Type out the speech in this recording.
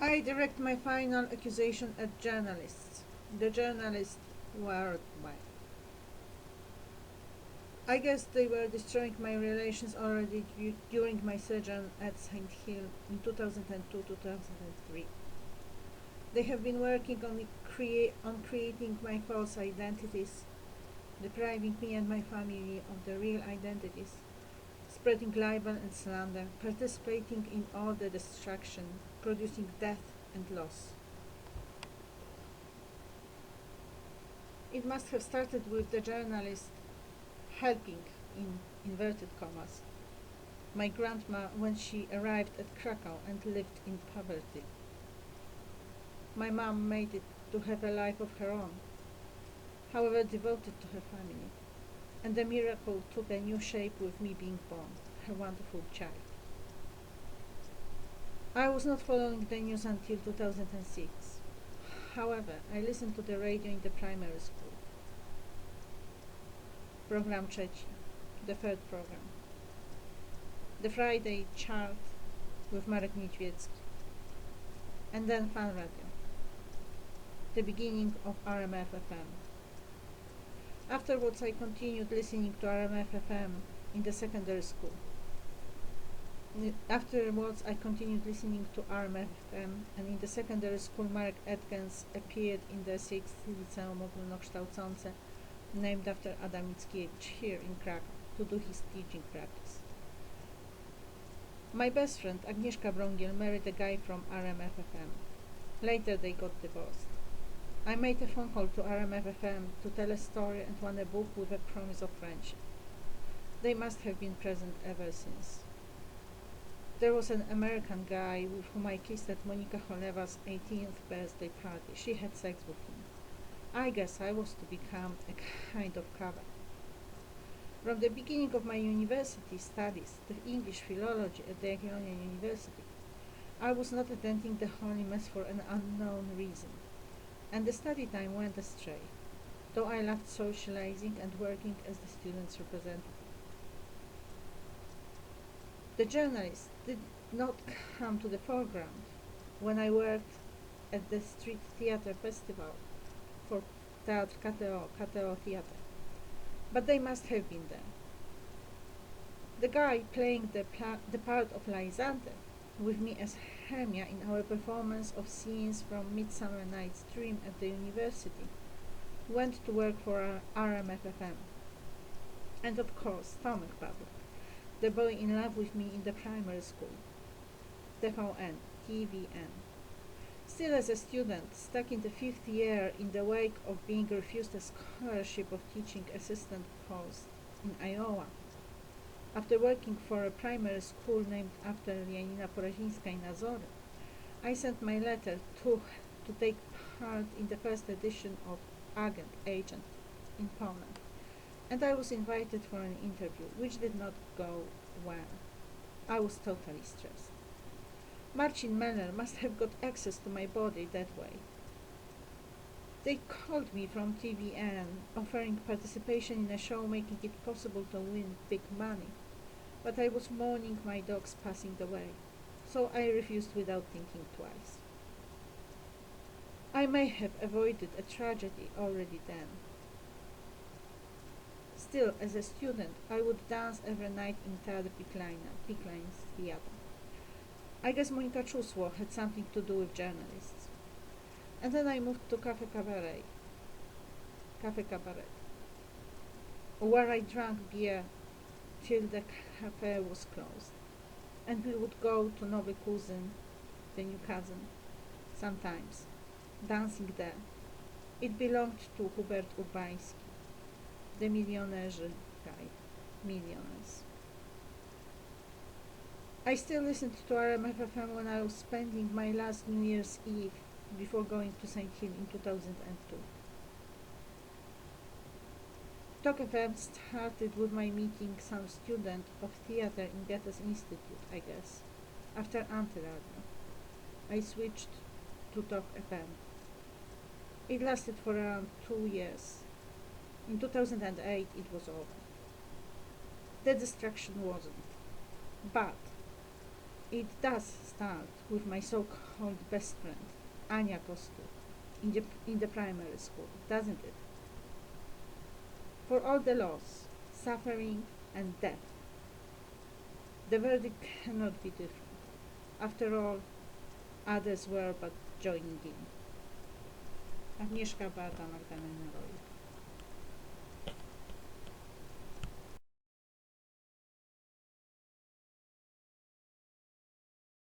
I direct my final accusation at journalists. The journalists were mine. I guess they were destroying my relations already during my sojourn at St. Hill in 2002-2003. They have been working on creating my false identities, depriving me and my family of the real identities, spreading libel and slander, participating in all the destruction, producing death and loss. It must have started with the journalist helping, in inverted commas, my grandma when she arrived at Krakow and lived in poverty. My mom made it to have a life of her own, however devoted to her family, and the miracle took a new shape with me being born, her wonderful child. I was not following the news until 2006. However, I listened to the radio in the primary school. Program trzeci, the third program. The Friday chart with Marek Niedźwiecki. And then Fan Radio, the beginning of RMF FM. Afterwards, I continued listening to RMF FM in the secondary school. Afterwards, I continued listening to RMF FM, and in the secondary school, Marek Edgens appeared in the 6th Liceum Ogólnokształcące, named after Adam Mickiewicz, here in Krakow, to do his teaching practice. My best friend, Agnieszka Brągiel, married a guy from RMF FM. Later, they got divorced. I made a phone call to RMF FM to tell a story and won a book with a promise of friendship. They must have been present ever since. There was an American guy with whom I kissed at Monika Cholewa's 18th birthday party. She had sex with him. I guess I was to become a kind of cover. From the beginning of my university studies, the English philology at the Jagiellonian University, I was not attending the Holy Mass for an unknown reason, and the study time went astray, though I loved socializing and working as the students' representative. The journalists did not come to the foreground when I worked at the Street Theatre Festival for Teatr KTO Theatre, but they must have been there. The guy playing the part of Lysander with me as Hermia in our performance of scenes from Midsummer Night's Dream at the university went to work for RMFFM. And of course, Tomek Pawlak, the boy in love with me in the primary school. TVN. Still as a student, stuck in the 5th year in the wake of being refused a scholarship of teaching assistant post in Iowa. After working for a primary school named after Janina Porazińska in Azory, I sent my letter to take part in the first edition of Agent in Poland, and I was invited for an interview, which did not go well. I was totally stressed. Marcin Mellor must have got access to my body that way. They called me from TVN, offering participation in a show making it possible to win big money, but I was mourning my dogs passing away, so I refused without thinking twice. I may have avoided a tragedy already then. Still, as a student, I would dance every night in Teatr Pickline's theater. I guess Monika Czusło had something to do with journalists. And then I moved to Cafe Cabaret, where I drank beer till the cafe was closed. And we would go to Nowy Kuzyn, the new cousin, sometimes, dancing there. It belonged to Hubert Urbański, the millionaire guy, millionaires. I still listened to RMFFM when I was spending my last New Year's Eve before going to St. Hill in 2002. Talk FM started with my meeting some student of theater in Goethe's Institute, I guess. After Antiradio, I switched to Talk FM. It lasted for around 2 years. In 2008 it was over. The destruction wasn't. But It does start with my so-called best friend, Anya Kostu, in the primary school, doesn't it? For all the loss, suffering, and death, the verdict cannot be different. After all, others were but joining in. Agnieszka Beata Magdalena Roy.